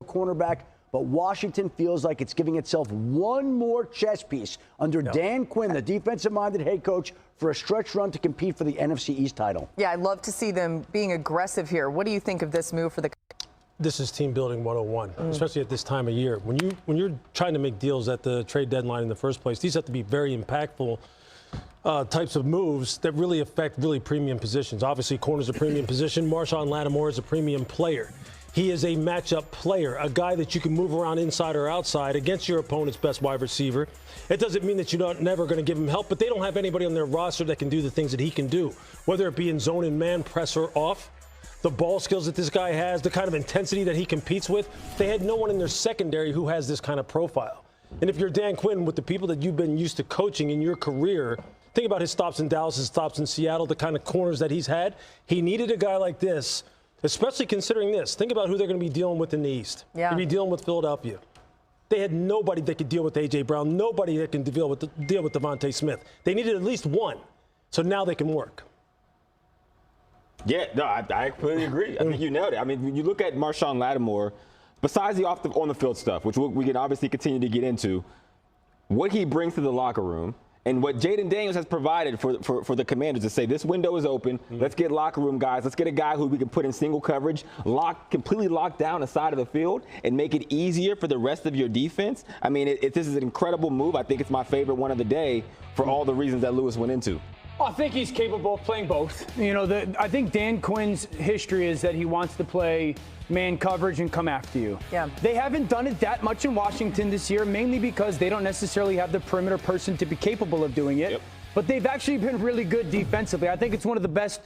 cornerback, but Washington feels like it's giving itself one more chess piece under Dan Quinn, the defensive-minded head coach, for a stretch run to compete for the NFC East title. Yeah, I'd love to see them being aggressive here. What do you think of this move for the? This is team building 101, especially at this time of year. When you're trying to make deals at the trade deadline in the first place, these have to be very impactful types of moves that really affect really premium positions. Obviously, corner's a premium position. Marshawn Lattimore is a premium player. He is a matchup player, a guy that you can move around inside or outside against your opponent's best wide receiver. It doesn't mean that you're never going to give him help, but they don't have anybody on their roster that can do the things that he can do, whether it be in zone and man, press or off. The ball skills that this guy has, the kind of intensity that he competes with, they had no one in their secondary who has this kind of profile. And if you're Dan Quinn, with the people that you've been used to coaching in your career, think about his stops in Dallas, his stops in Seattle, the kind of corners that he's had. He needed a guy like this, especially considering this. Think about who they're going to be dealing with in the East. Yeah. They'll be dealing with Philadelphia. They had nobody that could deal with A.J. Brown, nobody that can deal with Devontae Smith. They needed at least one, so now they can work. Yeah, no, I completely agree. I think you nailed it. I mean, when you look at Marshawn Lattimore, besides the on-the-field stuff, which we can obviously continue to get into, what he brings to the locker room and what Jaden Daniels has provided for the Commanders to say, this window is open, let's get locker room guys, let's get a guy who we can put in single coverage, completely lock down the side of the field and make it easier for the rest of your defense. I mean, this is an incredible move. I think it's my favorite one of the day for all the reasons that Lewis went into. I think he's capable of playing both. You know, I think Dan Quinn's history is that he wants to play man coverage and come after you. Yeah. They haven't done it that much in Washington this year, mainly because they don't necessarily have the perimeter person to be capable of doing it. Yep. But they've actually been really good defensively. I think it's one of the best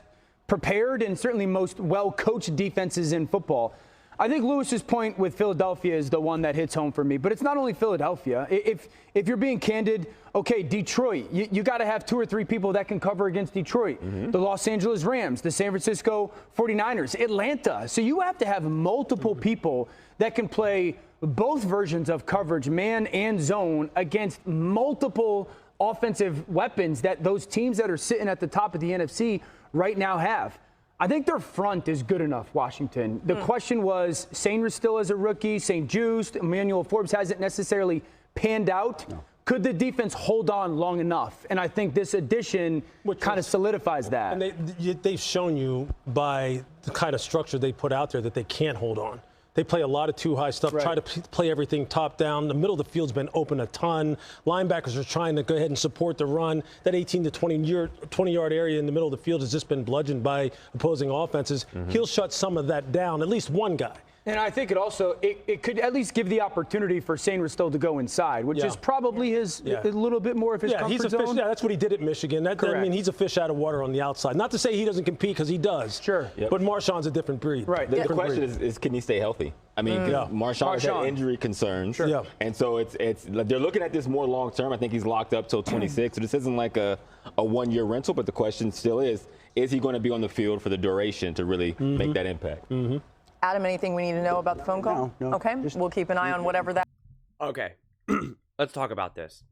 prepared and certainly most well-coached defenses in football. I think Lewis's point with Philadelphia is the one that hits home for me. But it's not only Philadelphia. If you're being candid, okay, Detroit, you got to have 2 or 3 people that can cover against Detroit. The Los Angeles Rams, the San Francisco 49ers, Atlanta. So you have to have multiple people that can play both versions of coverage, man and zone, against multiple offensive weapons that those teams that are sitting at the top of the NFC right now have. I think their front is good enough, Washington. The question was, Sainris still as a rookie, St. Juste, Emmanuel Forbes hasn't necessarily panned out. No. Could the defense hold on long enough? And I think this addition kind of solidifies that. And they've shown you by the kind of structure they put out there that they can't hold on. They play a lot of too-high stuff, try to play everything top down. The middle of the field's been open a ton. Linebackers are trying to go ahead and support the run. That 18 to 20-yard area in the middle of the field has just been bludgeoned by opposing offenses. He'll shut some of that down, at least one guy. And I think it could at least give the opportunity for Sainris still to go inside, which is probably a little bit more of his comfort zone. Yeah, that's what he did at Michigan. I mean, he's a fish out of water on the outside. Not to say he doesn't compete, because he does. Sure. But Marshawn's a different breed. Right. The question is, can he stay healthy? I mean, Marshawn has had injury concerns. Sure. Yeah. And so they're looking at this more long term. I think he's locked up till 26. So this isn't like a one-year rental, but the question still is he going to be on the field for the duration to really make that impact? Adam, anything we need to know about the phone call? No. Okay, we'll keep an eye on whatever that. Okay, let's talk about this.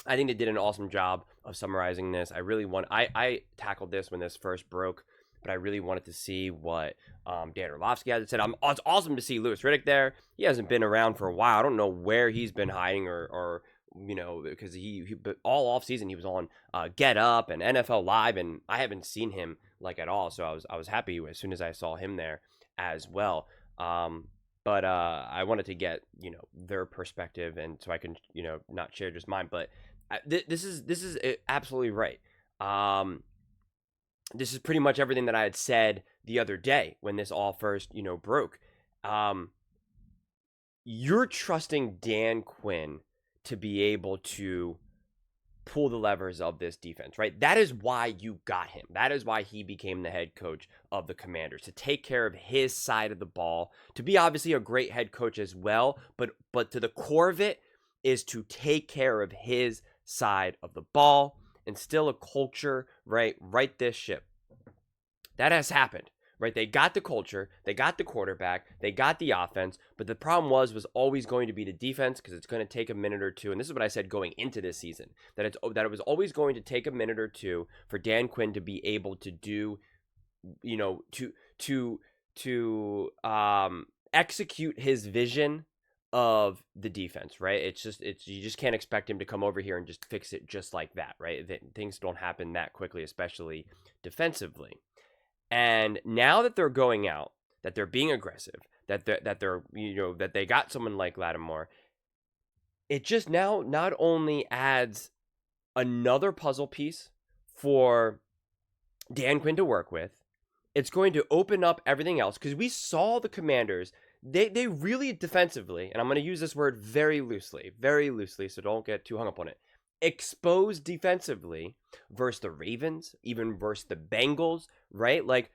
I think they did an awesome job of summarizing this. I tackled this when this first broke, but I really wanted to see what Dan Orlovsky had to say. It's awesome to see Louis Riddick there. He hasn't been around for a while. I don't know where he's been hiding or you know, because but all offseason he was on Get Up and NFL Live, and I haven't seen him like at all. So I was happy as soon as I saw him there as well. But I wanted to get, you know, their perspective, and so I can, you know, not share just mine. But this is absolutely right. This is pretty much everything that I had said the other day when this all first, you know, broke. You're trusting Dan Quinn to be able to pull the levers of this defense, right? That is why you got him. That is why he became the head coach of the Commanders, to take care of his side of the ball, to be obviously a great head coach as well, but to the core of it is to take care of his side of the ball, instill a culture, right this ship. That has happened, right? They got the culture, they got the quarterback, they got the offense, but the problem was always going to be the defense, because it's going to take a minute or two. And this is what I said going into this season, that it was always going to take a minute or two for Dan Quinn to be able to do, you know, to execute his vision of the defense, right? You just can't expect him to come over here and just fix it just like that, right? Things don't happen that quickly, especially defensively. And now that they're going out, that they're being aggressive, that they're that they got someone like Lattimore, it just now not only adds another puzzle piece for Dan Quinn to work with, it's going to open up everything else, because we saw the Commanders, they really defensively, and I'm going to use this word very loosely, so don't get too hung up on it, exposed defensively versus the Ravens, even versus the Bengals, right? Like,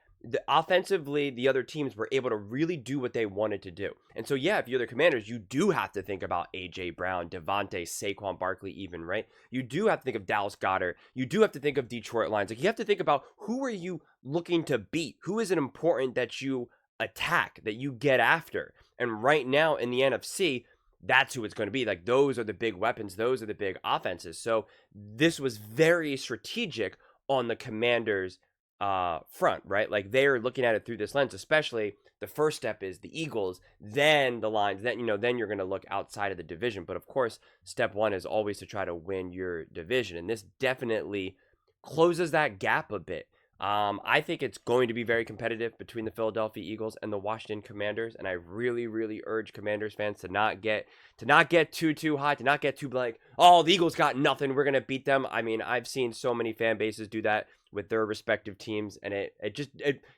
offensively, the other teams were able to really do what they wanted to do. And so, yeah, if you're the Commanders, you do have to think about A.J. Brown, Devontae, Saquon Barkley even, right? You do have to think of Dallas Goedert. You do have to think of Detroit Lions. Like, you have to think about, who are you looking to beat? Who is it important that you attack, that you get after? And right now in the NFC, that's who it's going to be. Like, those are the big weapons. Those are the big offenses. So this was very strategic on the Commanders' front, right? Like, they're looking at it through this lens. Especially the first step is the Eagles, then the Lions, then you're going to look outside of the division. But of course, step one is always to try to win your division, and this definitely closes that gap a bit. I think it's going to be very competitive between the Philadelphia Eagles and the Washington Commanders, and I really, really urge Commanders fans to not get too high, to not get too like, oh, the Eagles got nothing, we're gonna beat them. I mean, I've seen so many fan bases do that with their respective teams, and it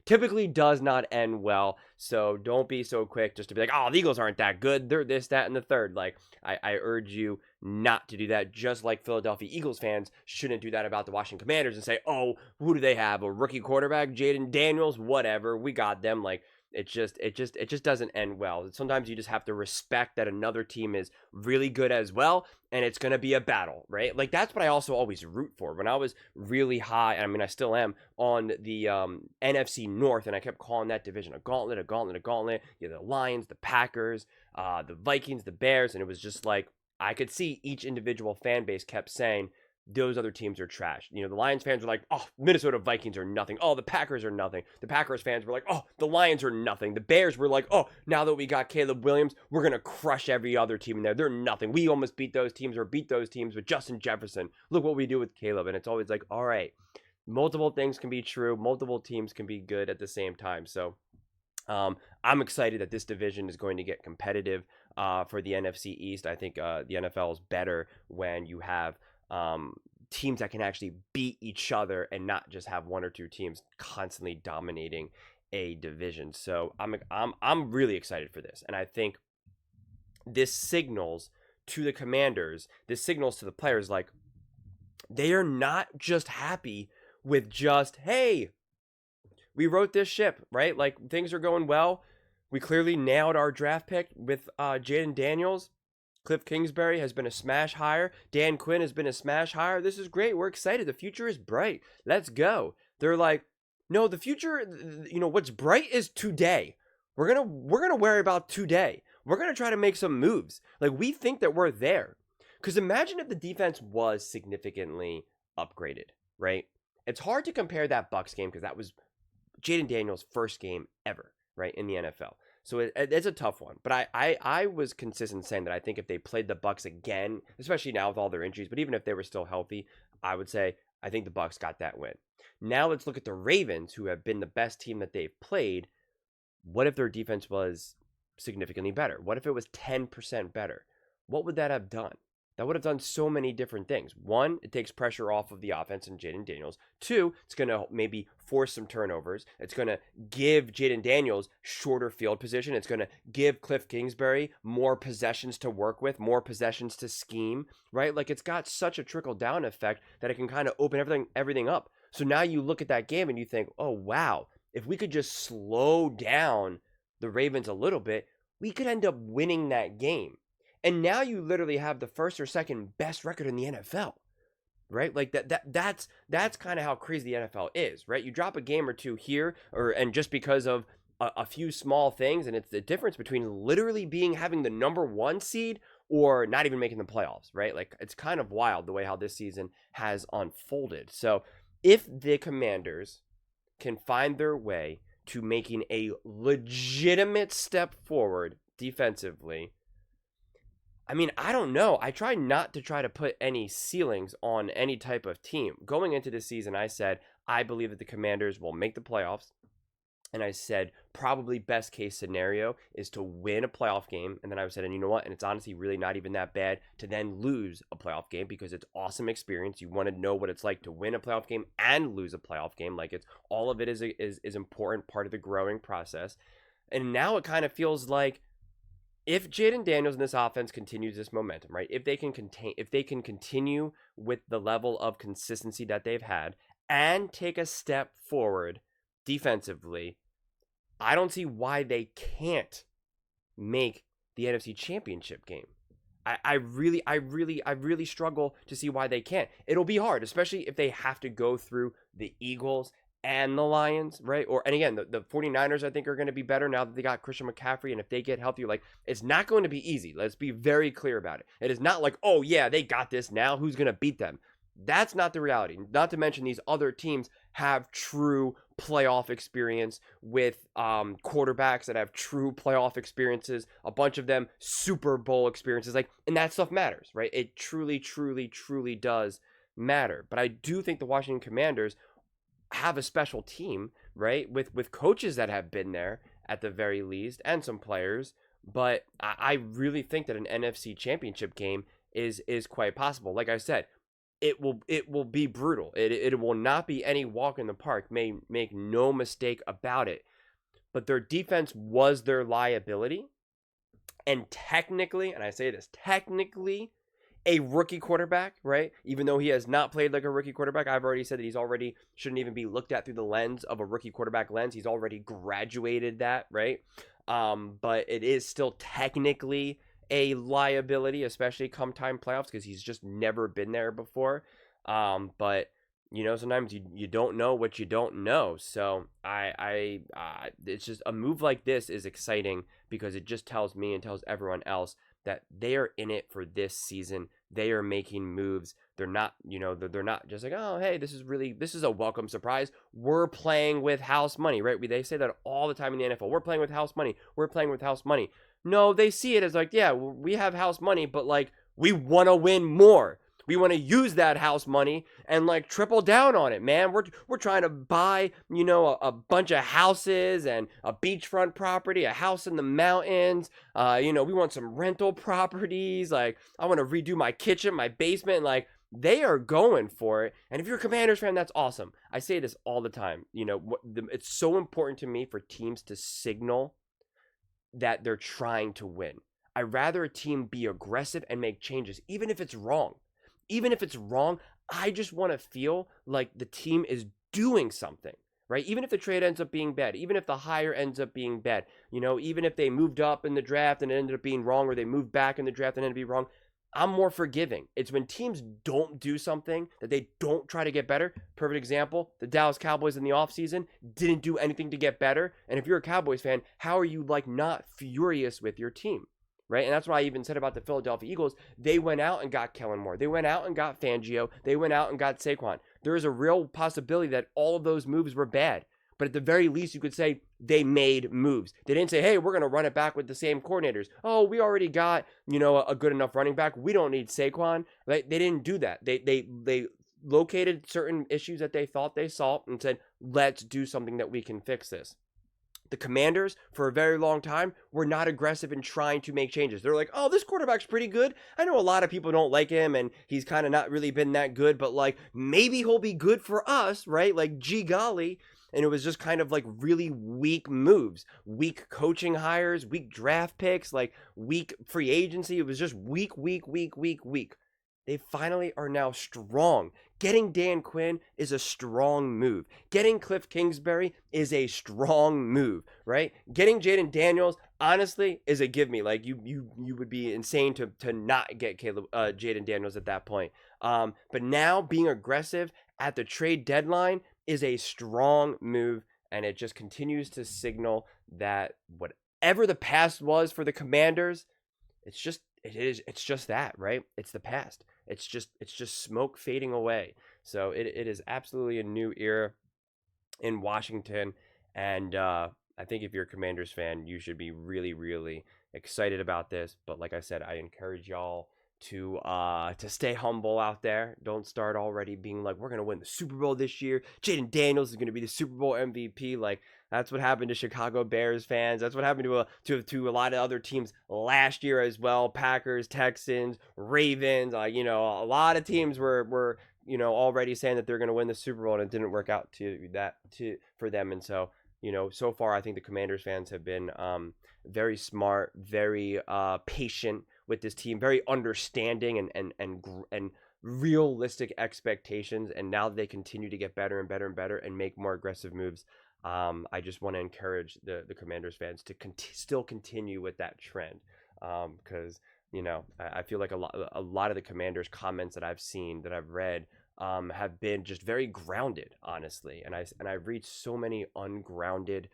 typically does not end well. So don't be so quick just to be like, oh, the Eagles aren't that good, they're this, that, and the third. Like, I urge you not to do that, just like Philadelphia Eagles fans shouldn't do that about the Washington Commanders and say, oh, who do they have? A rookie quarterback, Jaden Daniels, whatever, we got them. Like, it just doesn't end well. Sometimes you just have to respect that another team is really good as well, and it's going to be a battle, right? Like, that's what I also always root for. When I was really high, I mean, I still am, on the NFC North, and I kept calling that division a gauntlet. You know, the Lions, the Packers, the Vikings, the Bears, and it was just like, I could see each individual fan base kept saying, those other teams are trash. You know, the Lions fans were like, oh, Minnesota Vikings are nothing. Oh, the Packers are nothing. The Packers fans were like, oh, the Lions are nothing. The Bears were like, oh, now that we got Caleb Williams, we're going to crush every other team in there. They're nothing. We almost beat those teams with Justin Jefferson. Look what we do with Caleb. And it's always like, all right, multiple things can be true. Multiple teams can be good at the same time. So I'm excited that this division is going to get competitive for the NFC East. I think the NFL is better when you have teams that can actually beat each other and not just have one or two teams constantly dominating a division. So I'm really excited for this, and I think this signals to the Commanders, this signals to the players, like, they are not just happy with just, hey, we wrote this ship, right? Like, things are going well. We clearly nailed our draft pick with Jaden Daniels. Cliff Kingsbury has been a smash hire. Dan Quinn has been a smash hire. This is great. We're excited. The future is bright. Let's go. They're like, no, the future, you know, what's bright is today. We're gonna worry about today. We're gonna try to make some moves. Like, we think that we're there. Because imagine if the defense was significantly upgraded, right? It's hard to compare that Bucs game because that was Jaden Daniels' first game ever, right, in the NFL. So it's a tough one. But I was consistent saying that I think if they played the Bucs again, especially now with all their injuries, but even if they were still healthy, I would say I think the Bucs got that win. Now let's look at the Ravens, who have been the best team that they've played. What if their defense was significantly better? What if it was 10% better? What would that have done? That would have done so many different things. One, it takes pressure off of the offense and Jaden Daniels. Two, it's going to maybe force some turnovers. It's going to give Jaden Daniels shorter field position. It's going to give Cliff Kingsbury more possessions to work with, more possessions to scheme, right? Like, it's got such a trickle-down effect that it can kind of open everything up. So now you look at that game and you think, oh, wow, if we could just slow down the Ravens a little bit, we could end up winning that game. And now you literally have the first or second best record in the NFL, right? Like that's kind of how crazy the NFL is, right? You drop a game or two here, and just because of a few small things, and it's the difference between literally having the number one seed or not even making the playoffs, right? Like, it's kind of wild the way how this season has unfolded. So if the Commanders can find their way to making a legitimate step forward defensively. I mean, I don't know. I try not to try to put any ceilings on any type of team. Going into this season, I said, I believe that the Commanders will make the playoffs. And I said, probably best case scenario is to win a playoff game. And then I said, and you know what? And it's honestly really not even that bad to then lose a playoff game, because it's awesome experience. You want to know what it's like to win a playoff game and lose a playoff game. Like, it's all of it is important part of the growing process. And now it kind of feels like, if Jaden Daniels in this offense continues this momentum, right? If they can continue with the level of consistency that they've had and take a step forward defensively, I don't see why they can't make the NFC Championship game. I really struggle to see why they can't. It'll be hard, especially if they have to go through the Eagles and the Lions, right? And again, the 49ers, I think, are going to be better now that they got Christian McCaffrey, and if they get healthier, like, it's not going to be easy. Let's be very clear about it. It is not like, oh yeah, they got this now, who's going to beat them? That's not the reality. Not to mention these other teams have true playoff experience with quarterbacks that have true playoff experiences, a bunch of them Super Bowl experiences, like, and that stuff matters, right? It truly does matter. But I do think the Washington Commanders have a special team, right? With coaches that have been there at the very least, and some players. But I really think that an NFC Championship game is quite possible. Like I said, it will be brutal. It will not be any walk in the park. Make no mistake about it. But their defense was their liability. And technically, and I say this, technically, a rookie quarterback, right? Even though he has not played like a rookie quarterback, I've already said that he's already shouldn't even be looked at through the lens of a rookie quarterback lens. He's already graduated that, right? But it is still technically a liability, especially come time playoffs, because he's just never been there before. But you know, sometimes you don't know what you don't know. So it's just a move like this is exciting, because it just tells me and tells everyone else that they are in it for this season. They are making moves. They're not, they're not just like, oh, hey, this is a welcome surprise. We're playing with house money, right? They say that all the time in the NFL. We're playing with house money. We're playing with house money. No, they see it as like, yeah, we have house money, but like, we want to win more. We want to use that house money and like triple down on it, man. We're trying to buy, a bunch of houses and a beachfront property, a house in the mountains. We want some rental properties. Like, I want to redo my kitchen, my basement. Like, they are going for it. And if you're a Commanders fan, that's awesome. I say this all the time. It's so important to me for teams to signal that they're trying to win. I'd rather a team be aggressive and make changes, even if it's wrong. Even if it's wrong, I just want to feel like the team is doing something, right? Even if the trade ends up being bad, even if the hire ends up being bad, even if they moved up in the draft and it ended up being wrong, or they moved back in the draft and ended up being wrong, I'm more forgiving. It's when teams don't do something, that they don't try to get better. Perfect example, the Dallas Cowboys in the offseason didn't do anything to get better. And if you're a Cowboys fan, how are you like not furious with your team? Right? And that's what I even said about the Philadelphia Eagles. They went out and got Kellen Moore. They went out and got Fangio. They went out and got Saquon. There is a real possibility that all of those moves were bad. But at the very least, you could say they made moves. They didn't say, hey, we're going to run it back with the same coordinators. Oh, we already got, a good enough running back. We don't need Saquon. They didn't do that. They located certain issues that they thought they saw and said, let's do something that we can fix this. The Commanders, for a very long time, were not aggressive in trying to make changes. They're like, oh, this quarterback's pretty good. I know a lot of people don't like him, and he's kind of not really been that good, but, like, maybe he'll be good for us, right? Like, gee golly. And it was just kind of, like, really weak moves. Weak coaching hires, weak draft picks, like, weak free agency. It was just weak. They finally are now strong. Getting Dan Quinn is a strong move. Getting Cliff Kingsbury is a strong move, right? Getting Jaden Daniels, honestly, is a give me. Like, you would be insane to not get Jaden Daniels at that point. But now being aggressive at the trade deadline is a strong move, and it just continues to signal that whatever the past was for the Commanders, it's just that, right? It's the past. It's just smoke fading away. So it is absolutely a new era in Washington. And I think if you're a Commanders fan, you should be really, really excited about this. But like I said, I encourage y'all to stay humble out there. Don't start already being like, we're gonna win the Super Bowl this year. Jaden Daniels is gonna be the Super Bowl MVP. Like, that's what happened to Chicago Bears fans. That's what happened to a lot of other teams last year as well. Packers, Texans, Ravens. You know, a lot of teams were you know, already saying that they're gonna win the Super Bowl, and it didn't work out for them. And so, you know, so far I think the Commanders fans have been very smart, very patient with this team, very understanding and realistic expectations. And now they continue to get better and better and better and make more aggressive moves. I just want to encourage the Commanders fans to still continue with that trend, because you know, I feel like a lot of the Commanders comments that I've seen, that I've read, have been just very grounded, honestly. And I've reached so many ungrounded,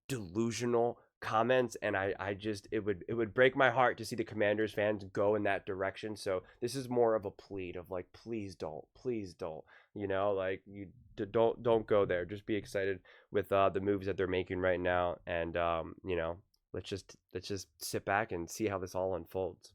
delusional comments, and I just, it would break my heart to see the Commanders fans go in that direction. So this is more of a plea of like, please don't, you know, like, you don't go there. Just be excited with the moves that they're making right now, and you know, let's just sit back and see how this all unfolds.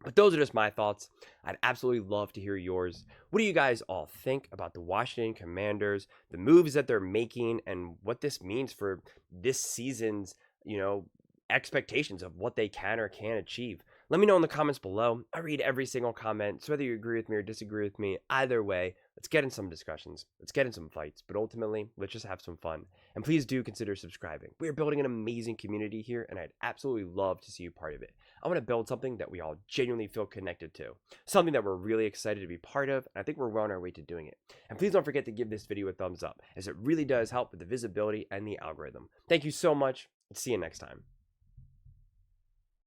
But those are just my thoughts. I'd absolutely love to hear yours. What do you guys all think about the Washington Commanders, the moves that they're making, and what this means for this season's, you know, expectations of what they can or can't achieve? Let me know in the comments below. I read every single comment, so whether you agree with me or disagree with me, either way, let's get in some discussions. Let's get in some fights. But ultimately, let's just have some fun. And please do consider subscribing. We are building an amazing community here, and I'd absolutely love to see you part of it. I want to build something that we all genuinely feel connected to, something that we're really excited to be part of, and I think we're well on our way to doing it. And please don't forget to give this video a thumbs up, as it really does help with the visibility and the algorithm. Thank you so much, and see you next time.